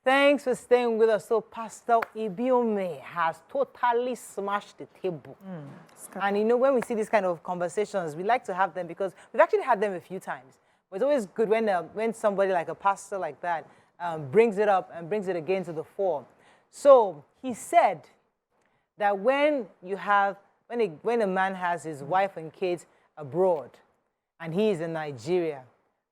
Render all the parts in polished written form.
Thanks for staying with us. So Pastor Ibiyeomie has totally smashed the table. And you know, when we see these kind of conversations, we like to have them because we've actually had them a few times. But it's always good when somebody like a pastor like that brings it up and brings it again to the fore. So he said that when a man has his wife and kids abroad and he is in Nigeria,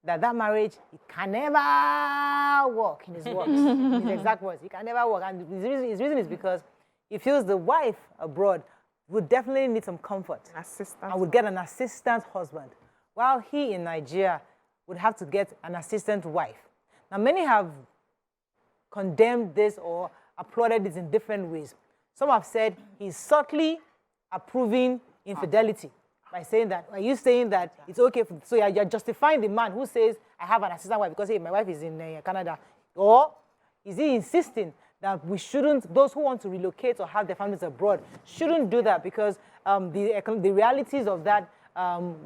that marriage, it can never work in his words. In his exact words, it can never work. And his reason is because he feels the wife abroad would definitely need some comfort. And would get an assistant husband, while he in Nigeria would have to get an assistant wife. Now, many have condemned this or applauded this in different ways. Some have said he's subtly approving infidelity. By saying that, are you saying that it's okay? So you're justifying the man who says, I have an assistant wife because, hey, my wife is in Canada. Or is he insisting that we shouldn't, those who want to relocate or have their families abroad, shouldn't do that because the realities of that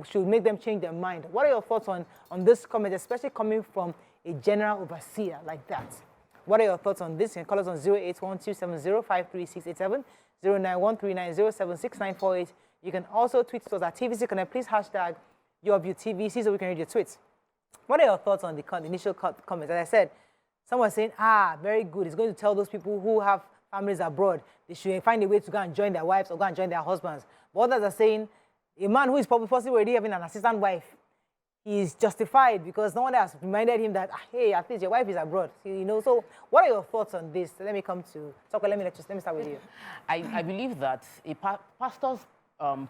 should make them change their mind? What are your thoughts on this comment, especially coming from a general overseer like that? What are your thoughts on this? You can call us on 08127053687, 09139076948. You can also tweet to us at TVC Connect. Please hashtag YourViewTVC so we can read your tweets. What are your thoughts on the initial comments? As I said, someone was saying, very good. It's going to tell those people who have families abroad, they should find a way to go and join their wives or go and join their husbands. But others are saying, a man who is possibly already having an assistant wife, he is justified because no one has reminded him that, hey, at least your wife is abroad. You know, so what are your thoughts on this? Let me come to Toko. Let me start with you. I believe that pastors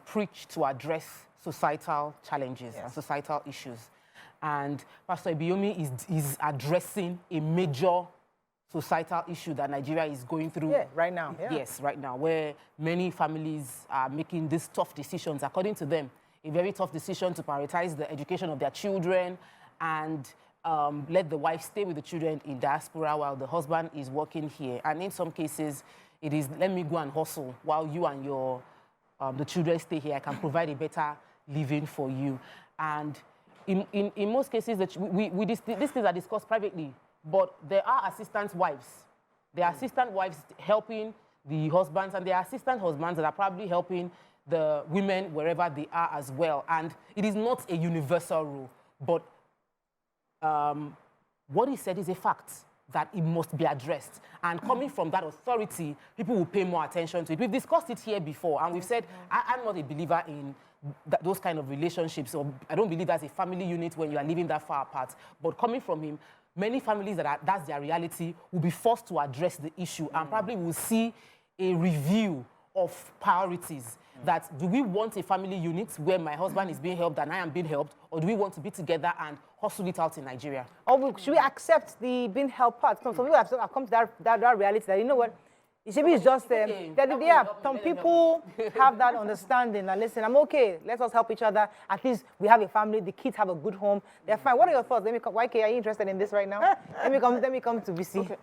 preach to address societal challenges and societal issues. And Pastor Ibiyeomie is addressing a major societal issue that Nigeria is going through. Right now. Yes, right now, where many families are making these tough decisions, according to them, a very tough decision to prioritize the education of their children and let the wife stay with the children in diaspora while the husband is working here. And in some cases, it is, let me go and hustle while you and the children stay here. I can provide a better living for you. And in most cases, these things are discussed privately, but there are assistant wives. There are assistant wives helping the husbands, and there are assistant husbands that are probably helping the women wherever they are as well. And it is not a universal rule, but what he said is a fact that it must be addressed. And coming from that authority, people will pay more attention to it. We've discussed it here before, and we've said, I'm not a believer in those kind of relationships, or I don't believe that's a family unit when you are living that far apart. But coming from him, many families that's their reality will be forced to address the issue and probably will see a review of priorities. That do we want a family unit where my husband is being helped and I am being helped, or do we want to be together and hustle it out in Nigeria? Or should we accept the being helped part? Some people have come to that reality that, you know what, it should be just, some people have that understanding that, listen, I'm okay, let us help each other. At least we have a family, the kids have a good home, they're fine. What are your thoughts? Let me come, YK, are you interested in this right now? let me come to BC. Okay.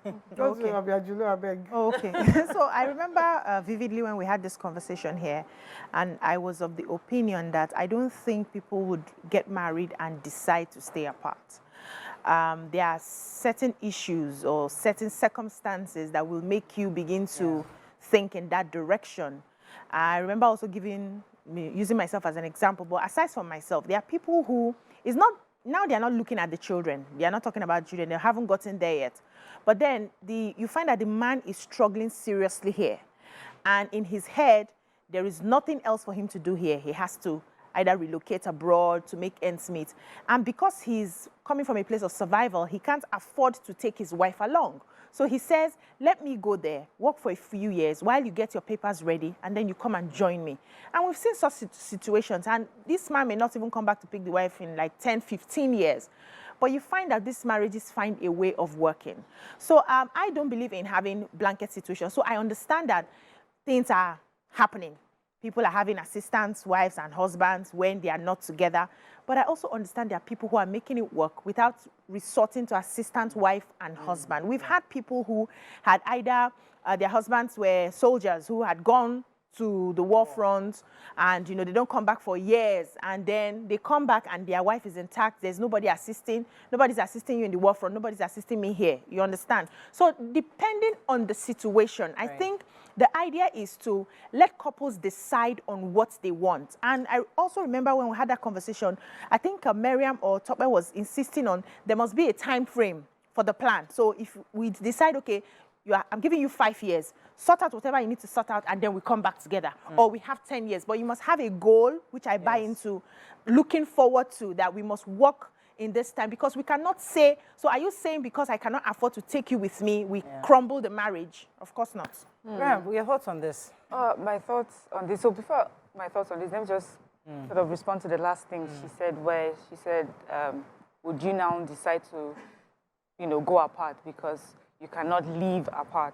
Okay. So I remember vividly when we had this conversation here, and I was of the opinion that I don't think people would get married and decide to stay apart. There are certain issues or certain circumstances that will make you begin to think in that direction. I remember also using myself as an example, but aside from myself, there are people who, now they're not looking at the children. They are not talking about children. They haven't gotten there yet. But then you find that the man is struggling seriously here. And in his head, there is nothing else for him to do here. He has to either relocate abroad to make ends meet. And because he's coming from a place of survival, he can't afford to take his wife along. So he says, let me go there, work for a few years while you get your papers ready, and then you come and join me. And we've seen such situations, and this man may not even come back to pick the wife in like 10, 15 years. But you find that these marriages find a way of working. So I don't believe in having blanket situations. So I understand that things are happening. People are having assistants, wives and husbands when they are not together. But I also understand there are people who are making it work without resorting to assistant, wife and husband. We've had people who had either their husbands were soldiers who had gone to the war front, and they don't come back for years, and then they come back and their wife is intact. There's nobody's assisting you in the war front, nobody's assisting me here. You understand? So depending on the situation, I think the idea is to let couples decide on what they want. And I also remember when we had that conversation, I think Miriam or Tope was insisting on there must be a time frame for the plan. So if we decide, okay, I'm giving you 5 years, sort out whatever you need to sort out, and then we come back together. Or we have 10 years, but you must have a goal, which I buy into, looking forward to, that we must work in this time, because we cannot say, so are you saying because I cannot afford to take you with me, we crumble the marriage? Of course not. Your thoughts on this? My thoughts on this, so before my thoughts on this, let me just sort of respond to the last thing she said, where she said, would you now decide to, go apart because you cannot live apart?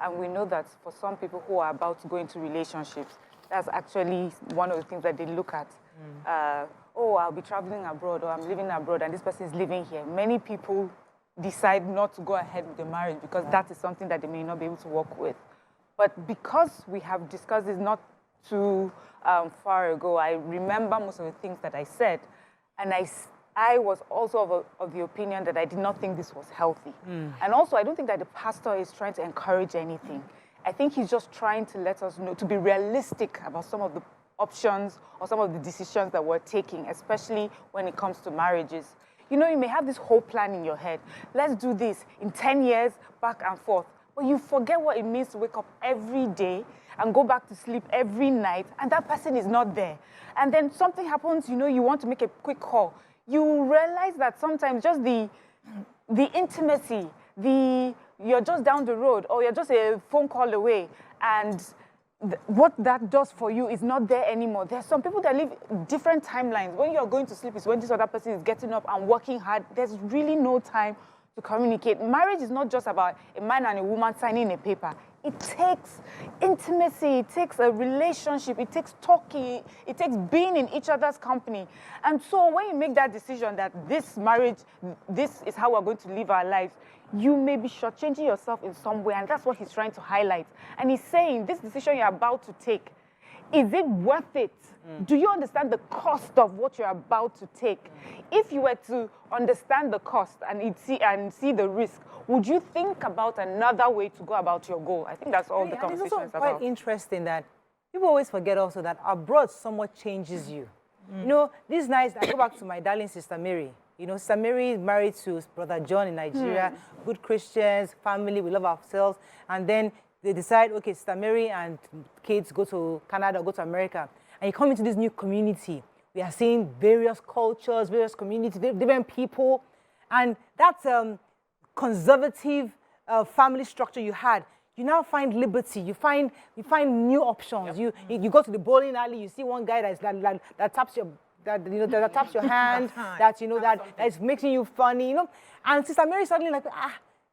And we know that for some people who are about to go into relationships, that's actually one of the things that they look at. Oh, I'll be traveling abroad, or I'm living abroad, and this person is living here. Many people decide not to go ahead with the marriage because that is something that they may not be able to work with. But because we have discussed this not too far ago, I remember most of the things that I said, and I was also of the opinion that I did not think this was healthy. And also, I don't think that the pastor is trying to encourage anything. I think he's just trying to let us know, to be realistic about some of the options or some of the decisions that we're taking, especially when it comes to marriages. You may have this whole plan in your head. Let's do this in 10 years, back and forth. But you forget what it means to wake up every day and go back to sleep every night, and that person is not there. And then something happens, you want to make a quick call. You realize that sometimes just the intimacy, you're just down the road, or you're just a phone call away, and what that does for you is not there anymore. There's some people that live different timelines. When you're going to sleep is when this other person is getting up and working hard. There's really no time to communicate. Marriage is not just about a man and a woman signing a paper. It takes intimacy, it takes a relationship, it takes talking, it takes being in each other's company. And so when you make that decision that this marriage, this is how we're going to live our lives, you may be shortchanging yourself in some way, and that's what he's trying to highlight. And he's saying, this decision you're about to take, is it worth it? Do you understand the cost of what you're about to take? If you were to understand the cost and see the risk, would you think about another way to go about your goal? I think that's all the conversation is about. It's also quite interesting that people always forget also that abroad somewhat changes you. These nights, I go back to my darling Sister Mary. Sister Mary is married to Brother John in Nigeria, good Christians, family, we love ourselves. And then they decide, okay, Sister Mary and kids go to Canada, go to America. And you come into this new community. We are seeing various cultures, various communities, different people. And that conservative family structure you had, you now find liberty. You find new options. You go to the bowling alley. You see one guy that taps your that taps your hand. that is making you funny. And Sister Mary suddenly like,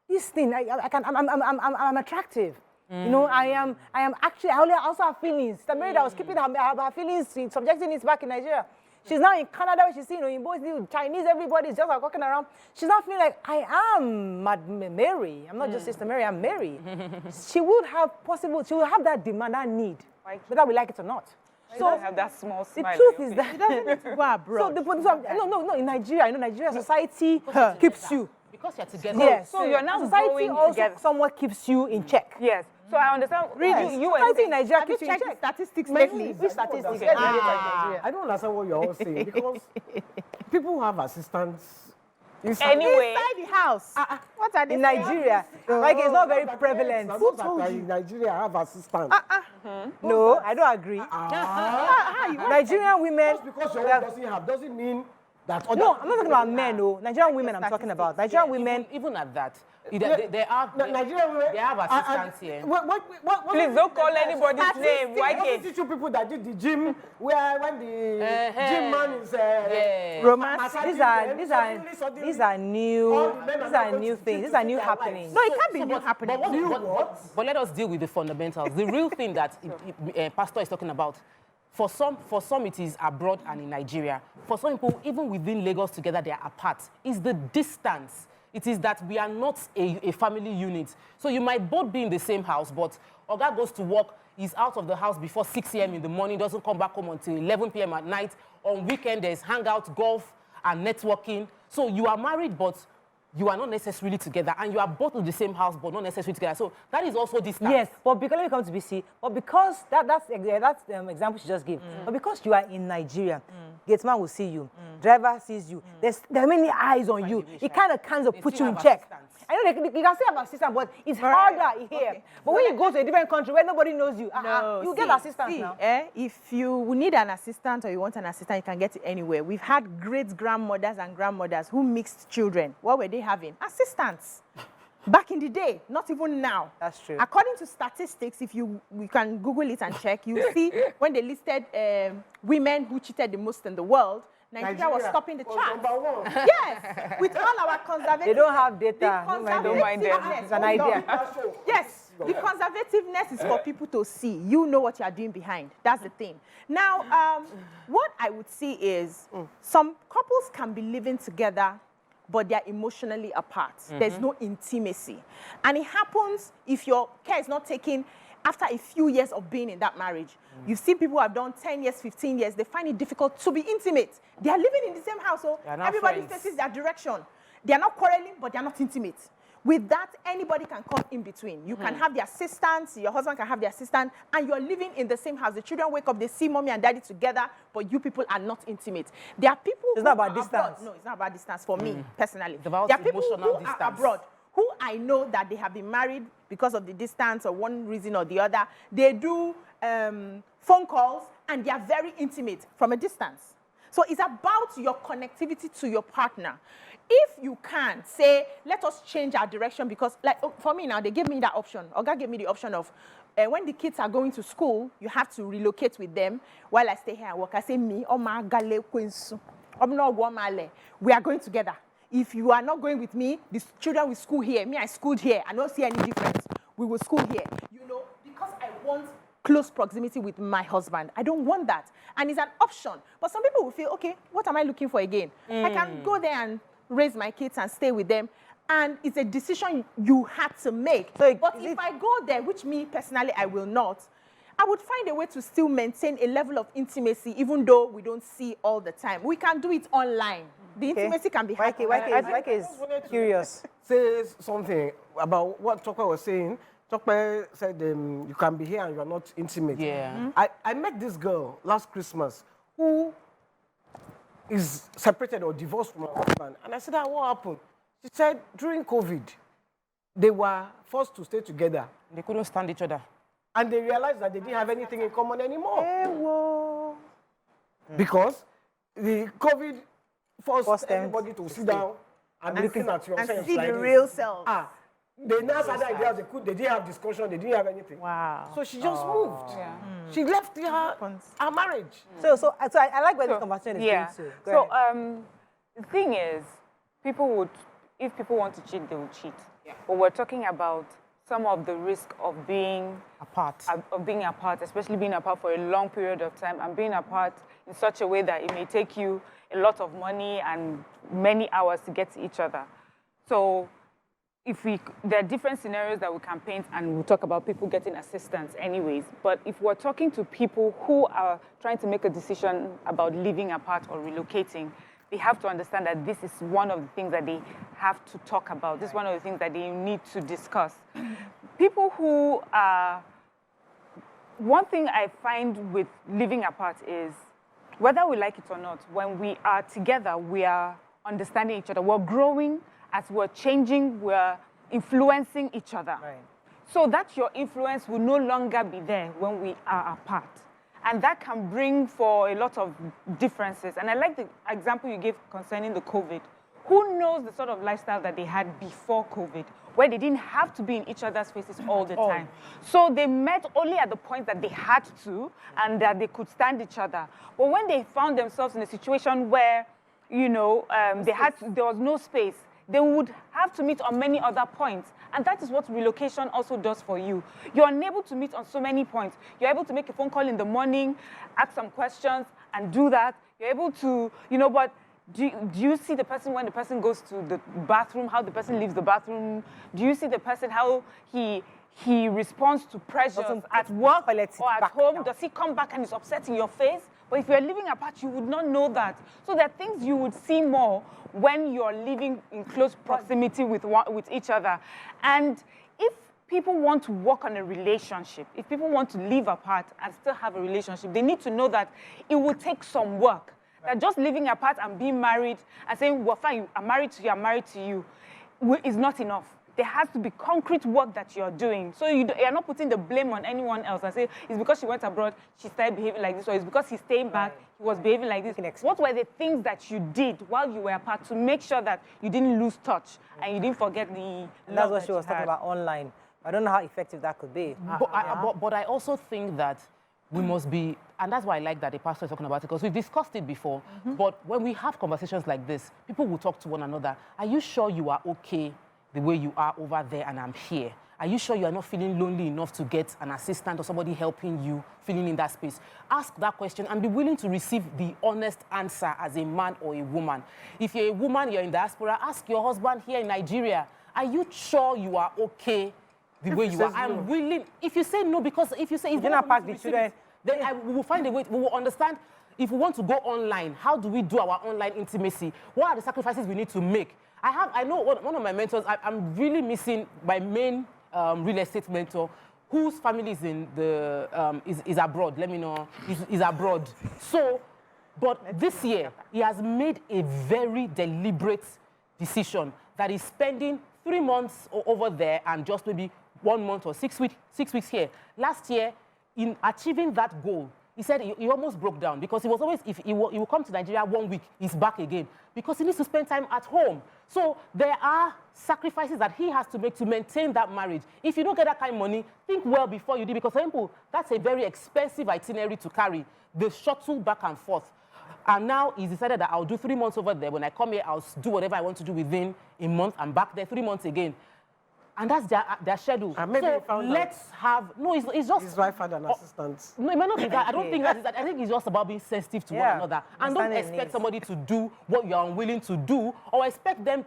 this thing I'm attractive. I am actually, I also have feelings. Sister Mary that was keeping her feelings, subjecting it back in Nigeria. She's now in Canada, where she's seeing both Chinese, everybody is just like walking around. She's not feeling like, I am Mary. I'm not just Sister Mary, I'm Mary. She will have that demand, that need, whether we like it or not. So have that small smile. The truth is that She doesn't need to go abroad. No, in Nigeria, Nigeria society keeps you. Because you're together. Yes. So you're now society growing also together. somewhat keeps you in check. Yes. So I understand. Really? You society in Nigeria Have you keeps you in checked check. statistics lately? Which statistics? I don't understand what you're all saying, because people who have assistants Anyway. Inside the house. What are they In saying? Nigeria, like it's not very prevalent. Who told you in Nigeria have assistants? No, I don't agree. Nigerian women. Just because your wife doesn't mean that. No, I'm not talking about men. No, Nigerian women. I'm talking about Nigerian women. Even at that, they have Nigerian women. they have assistants here. Please don't call anybody's name. Why What can't? teach you people that did the gym where when the gym man is Romance. massaging These are new things. These are new happenings. No, it can't be new happening. But let us deal with the fundamentals. The real thing that Pastor is talking about. For some it is abroad and in Nigeria. For some people, even within Lagos together, they are apart. It's the distance. It is that we are not a family unit. So you might both be in the same house, but Oga goes to work, he's out of the house before 6 a.m. in the morning, doesn't come back home until 11 p.m. at night. On weekend, there's hangout, golf, and networking. So you are married, but you are not necessarily together, and you are both in the same house, but not necessarily together. So that is also distance. Yes, but because, let me come to BC, but because that's the example she just gave, but because you are in Nigeria, gateman will see you, driver sees you, there are many eyes on you, it kind of put you in check. I know you can say about assistance, but it's harder here. Okay. But when you go to a different country where nobody knows you, you get assistance now. If you need an assistant or you want an assistant, you can get it anywhere. We've had great-grandmothers and grandmothers who mixed children. What were they having? Assistants. Back in the day, not even now. That's true. According to statistics, if you can Google it and check, you see when they listed women who cheated the most in the world, Nigeria was topping the charts. Yes, with all our conservative. They don't have data. Don't mind them. It's an idea. Yes, the conservativeness is for people to see. You know what you are doing behind. That's the thing. Now, what I would see is some couples can be living together, but they're emotionally apart. There's no intimacy. And it happens if your care is not taken after a few years of being in that marriage. You see people who have done 10 years, 15 years, they find it difficult to be intimate. They are living in the same household. Everybody faces their direction. They are not quarreling, but they are not intimate. With that, anybody can come in between. You can have the assistants, your husband can have the assistant, and you're living in the same house. The children wake up, they see mommy and daddy together, but you people are not intimate. There are people It's not about distance. No, it's not about distance for me, personally. It's about there are people emotional who distance. are abroad, who I know that they have been married because of the distance or one reason or the other. They do phone calls, and they are very intimate from a distance. So it's about your connectivity to your partner. If you can say, let us change our direction, because like for me now, they gave me that option. Oga gave me the option of when the kids are going to school, you have to relocate with them while I stay here and work. I say, me, we are going together. If you are not going with me, the children will school here. Me, I schooled here. I don't see any difference. We will school here. You know, because I want close proximity with my husband. I don't want that. And it's an option. But some people will feel, okay, what am I looking for again? I can go there and raise my kids and stay with them. And it's a decision you had to make. So but if I go there, which me personally, I will not, I would find a way to still maintain a level of intimacy, even though we don't see all the time. We can do it online. The intimacy can be happening. Why is curious? Say something about what Tokwe was saying. Tokwe said you can be here and you're not intimate. Yeah. I met this girl last Christmas who is separated or divorced from her husband. And I said, what happened? She said during COVID, they were forced to stay together. They couldn't stand each other. And they realized that they didn't have anything in common anymore. Because the COVID forced everybody to sit down and looking at yourself and see like the this. real self. They now had ideas they didn't have discussion, they didn't have anything. Wow. So she just moved. Yeah. She left her marriage. So I like where this conversation is going to. So the thing is, if people want to cheat, they will cheat. Yeah. But we're talking about some of the risk of being apart, especially being apart for a long period of time, and being apart in such a way that it may take you a lot of money and many hours to get to each other. So there are different scenarios that we can paint, and we'll talk about people getting assistance anyways. But if we're talking to people who are trying to make a decision about living apart or relocating, they have to understand that this is one of the things that they have to talk about. This is one of the things that they need to discuss. People who are... One thing I find with living apart is, whether we like it or not, when we are together, we are understanding each other. We're growing. As we're changing, we're influencing each other. Right. So that your influence will no longer be there when we are apart. And that can bring for a lot of differences. And I like the example you gave concerning the COVID. Who knows the sort of lifestyle that they had before COVID, where they didn't have to be in each other's faces all the time. So they met only at the point that they had to, and that they could stand each other. But when they found themselves in a situation where, you know, there was no space, they would have to meet on many other points. And that is what relocation also does for you. You're unable to meet on so many points. You're able to make a phone call in the morning, ask some questions, and do that. You're able to, but Do you see the person when the person goes to the bathroom, how the person leaves the bathroom? Do you see the person, how he responds to pressures at work or at home? Does he come back and is upset in your face? But if you're living apart, you would not know that. So there are things you would see more when you're living in close proximity with each other. And if people want to work on a relationship, if people want to live apart and still have a relationship, they need to know that it will take some work. That just living apart and being married and saying, well, fine, I'm married to you, is not enough. There has to be concrete work that you're doing. So you're not putting the blame on anyone else and say, it's because she went abroad, she started behaving like this, or it's because he's staying back, he was behaving like this. What were the things that you did while you were apart to make sure that you didn't lose touch and you didn't forget the That's what she was talking about online. I don't know how effective that could be. But I also think that we must be, and that's why I like that the pastor is talking about it, because we've discussed it before. But when we have conversations like this, people will talk to one another. Are you sure you are okay the way you are over there and I'm here? Are you sure you are not feeling lonely enough to get an assistant or somebody helping you filling in that space? Ask that question and be willing to receive the honest answer as a man or a woman. If you're a woman, you're in diaspora, ask your husband here in Nigeria, are you sure you are okay the way you are? I'm willing. If you say no, because if you say it's not pack the children, then we will find a way. We will understand. If we want to go online, how do we do our online intimacy? What are the sacrifices we need to make? I know one of my mentors. I'm really missing my main real estate mentor, whose family is in the is abroad. Let me know. Is abroad. So, but this year he has made a very deliberate decision that he's spending 3 months over there and just maybe 1 month or 6 weeks here. Last year, in achieving that goal, he said he almost broke down because he was always, if he will come to Nigeria 1 week, he's back again because he needs to spend time at home. So there are sacrifices that he has to make to maintain that marriage. If you don't get that kind of money, think well before you do, because for example, that's a very expensive itinerary to carry, the shuttle back and forth. And now he's decided that I'll do 3 months over there. When I come here, I'll do whatever I want to do within a month. I'm back there 3 months again. And that's their schedule. Maybe so let's have, no, it's just... His wife had an assistant. No, it might not be that. I don't think that is that. I think it's just about being sensitive to one another. And don't expect somebody to do what you're unwilling to do, or expect them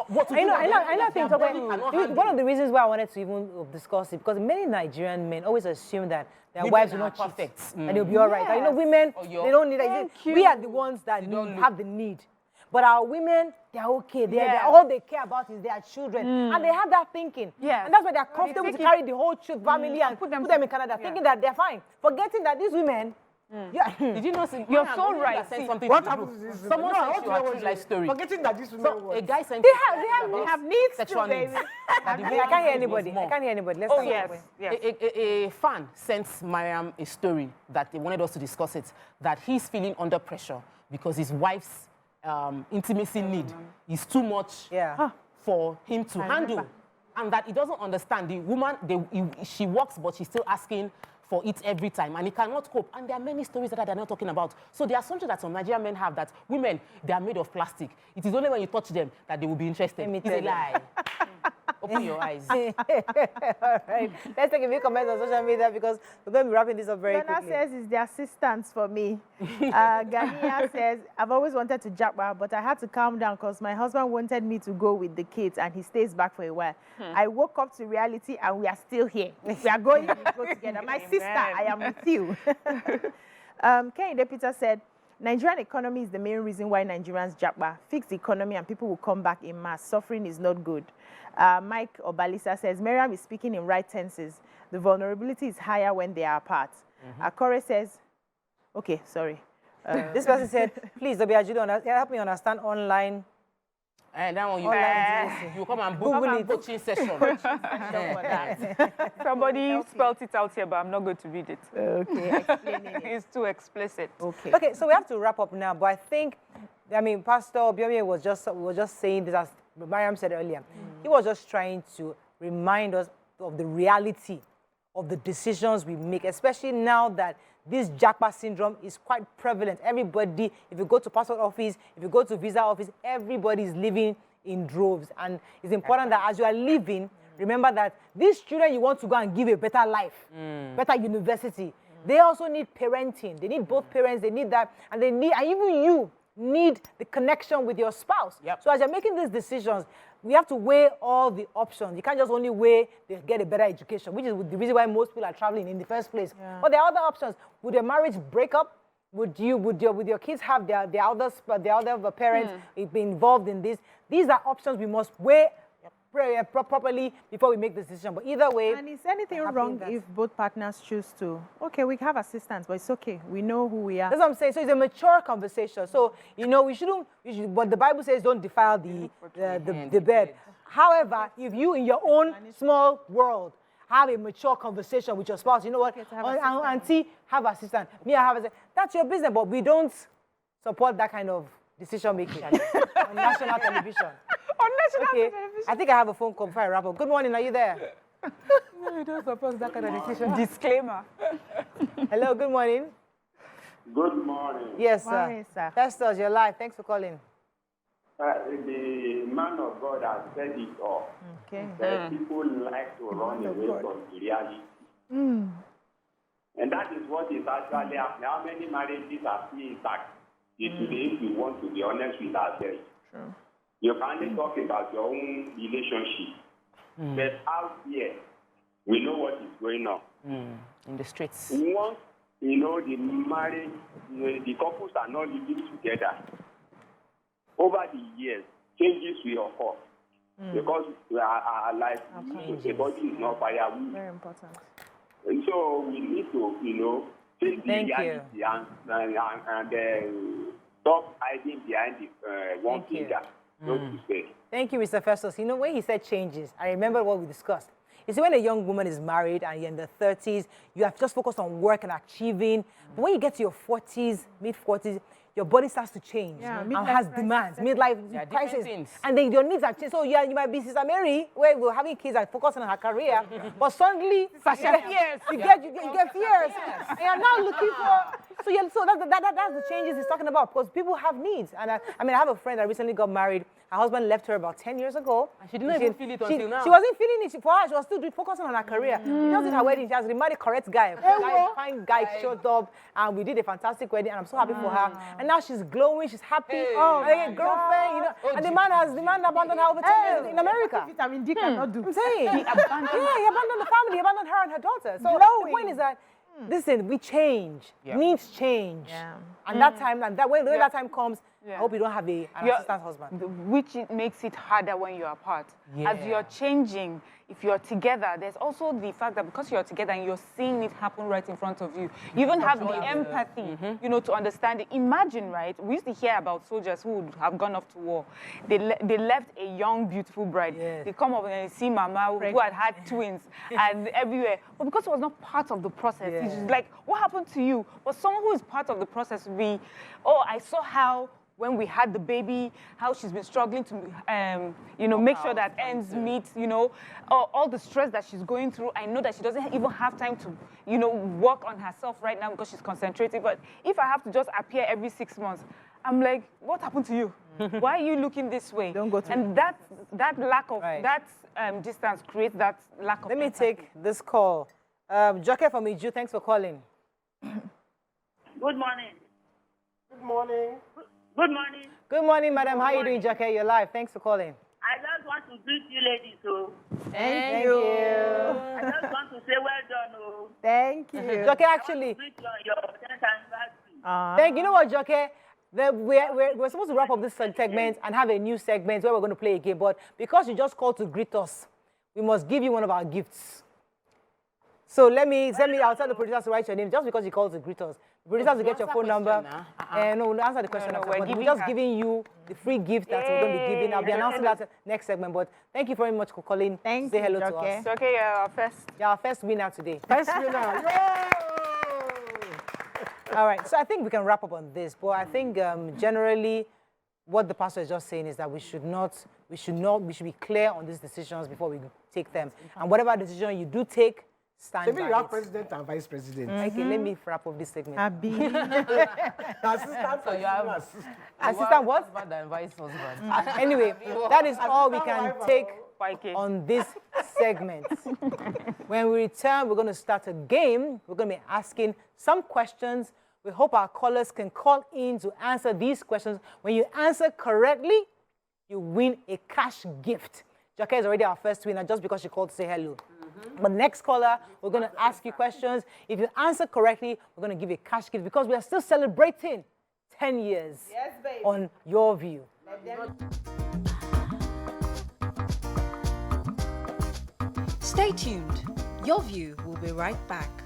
what to do. I think one of the reasons why I wanted to even discuss it, because many Nigerian men always assume that their wives are not perfect and they'll be all right. Yes. Women, they don't need that. We are the ones that have the need. But our women, they're okay. All they care about is their children. And they have that thinking. And that's why they're comfortable to carry the whole family and put them in Canada, thinking that they're fine. Forgetting that these women, did you know? You're so right. What happened to this? Someone sent you a true life story. Forgetting that these women a guy sent they have needs sexual too, baby. I can't hear anybody. I can't hear anybody. Let's A fan sent Mariam a story that they wanted us to discuss it, that he's feeling under pressure because his wife's intimacy need is too much for him to handle. And that he doesn't understand. The woman, she works, but she's still asking for it every time, and he cannot cope. And there are many stories that they're not talking about. So the assumption that some Nigerian men have that women, they are made of plastic. It is only when you touch them that they will be interested. It's a lie. Open your eyes. All right. Let's take a few comments on social media because we're going to be wrapping this up very quickly. says it's the assistants for me. Gania says, I've always wanted to JAPA, but I had to calm down because my husband wanted me to go with the kids and he stays back for a while. I woke up to reality and we are still here. We are going to go together. My sister, I am with you. Kehinde Peter said, Nigerian economy is the main reason why Nigerians JAPA. Fix the economy and people will come back in mass. Suffering is not good. Mike Obalisa says, Miriam is speaking in right tenses. The vulnerability is higher when they are apart. Akore says, okay, sorry. This person said, please, Obiajudo, help me understand online. And that one you come and Google it. Coaching session. Somebody spelled it out here, but I'm not going to read it. Okay, it's too explicit. Okay, so we have to wrap up now, but I think, Pastor Ibiyeomie was just saying this, as Mariam said earlier. He was just trying to remind us of the reality of the decisions we make, especially now that this JAPA syndrome is quite prevalent. Everybody, if you go to passport office, if you go to visa office, everybody is living in droves. And it's important that as you are living, remember that these children you want to go and give a better life, better university, they also need parenting. They need both parents, they need that, and even you need the connection with your spouse. Yep. So as you're making these decisions, we have to weigh all the options. You can't just only weigh they get a better education, which is the reason why most people are traveling in the first place. Yeah. But there are other options. Would your marriage break up? Would your kids have their other parents be involved in this? These are options we must weigh properly before we make this decision. But either way, And is anything wrong if both partners choose to? Okay, we have assistants, but it's okay. We know who we are. that's what I'm saying. So it's a mature conversation. So we shouldn't. But the Bible says don't defile the bed. However, if you in your own small world have a mature conversation with your spouse, you know what? Auntie, have assistant. Me, I have assistant. That's your business, but we don't support that kind of decision making on national television. On national Okay, television. I think I have a phone call before I wrap up. Good morning, are you there? No, we don't support that kind of decision. Disclaimer. Hello, good morning. Good morning. Yes, Good morning, sir. Pastors, you're live. Thanks for calling. The man of God has said it all. Okay. That people like to run away from the reality. And that is what is actually happening. How many marriages are still intact? Today, if we want to be honest with ourselves. True. You can only talk about your own relationship. But out here, we know what is going on. In the streets. Once, the marriage, the couples are not living together. Over the years, changes will occur. Because our life, the body is not firewood. Very important. And so we need to, take the Thank you. reality and stop hiding behind the one Thank you. finger, so to say. Thank you, Mr. Festus. When he said changes, I remember what we discussed. You see, when a young woman is married and you're in the 30s, you have just focused on work and achieving. But when you get to your 40s, mid-40s, your body starts to change and has demands, midlife crisis. things. And then your needs are changed. So you might be Sister Mary, where we're having kids and focusing on her career, but suddenly you get fears. And you're now looking for... So that's the changes he's talking about, because people have needs. And I have a friend that recently got married. Her husband left her about 10 years ago. And she didn't even feel it until now. She wasn't feeling it. For her, she was still focusing on her career. She just did her wedding. She has remarried a correct guy. A fine guy showed up, and we did a fantastic wedding, and I'm so happy for her. And now she's glowing, she's happy. And a girlfriend, and the man abandoned her over 10 years in America. Vitamin D cannot do. I'm saying. He abandoned the family. He abandoned her and her daughter. So the point is that, listen, we change. Needs change. Yeah. And that time, when that time comes, I hope you don't have an assistant husband. Which makes it harder when you're apart. As you're changing, if you're together, there's also the fact that because you're together and you're seeing it happen right in front of you, you even have the empathy, to understand it. Imagine, right? We used to hear about soldiers who would have gone off to war. They left a young, beautiful bride. Yes. They come up and they see Mama who had twins and everywhere. But because it was not part of the process, it's just like, what happened to you? But someone who is part of the process would be, I saw how when we had the baby, how she's been struggling to, make sure that ends meet, all the stress that she's going through. I know that she doesn't even have time to, work on herself right now because she's concentrating. But if I have to just appear every 6 months, I'm like, what happened to you? Why are you looking this way? Don't go through. And that lack of, distance creates that lack of Let me empathy. take this call. Joke from Iju, thanks for calling. Good morning. Good morning. Good morning. Good morning, madam. How are you doing, Joke? You're live. Thanks for calling. I just want to greet you ladies, so Thank you. I just want to say well done, oh. Thank you. Joke, actually, Greet you on your 10th anniversary. thank you. You know what, Joke? We're supposed to wrap up this segment and have a new segment where we're going to play a game. But because you just called to greet us, we must give you one of our gifts. So I'll tell the producers to write your name just because you called to greet us. The producers will get your phone number. No, answer the question. We're just giving you the free gift that we're going to be giving. I'll be announcing that next segment. But thank you very much for calling. Thank Say you, hello to Joke. us. It's okay, you're first. You're our first winner today. First winner. All right, so I think we can wrap up on this. But I think generally, what the pastor is just saying is that we should be clear on these decisions before we take them. And whatever decision you do take, stand Maybe by you have it. president and vice president. Okay, let me wrap up this segment. Abi. Assistant, So you have Assistant what? husband and vice husband. Anyway, that is all we can take YK. on this segment. When we return, we're going to start a game. We're going to be asking some questions. We hope our callers can call in to answer these questions. When you answer correctly, you win a cash gift. Jackie is already our first winner just because she called to say hello. But next caller, we're going to ask you questions. If you answer correctly, we're going to give you a cash gift because we are still celebrating 10 years on Your View. Stay tuned. Your View will be right back.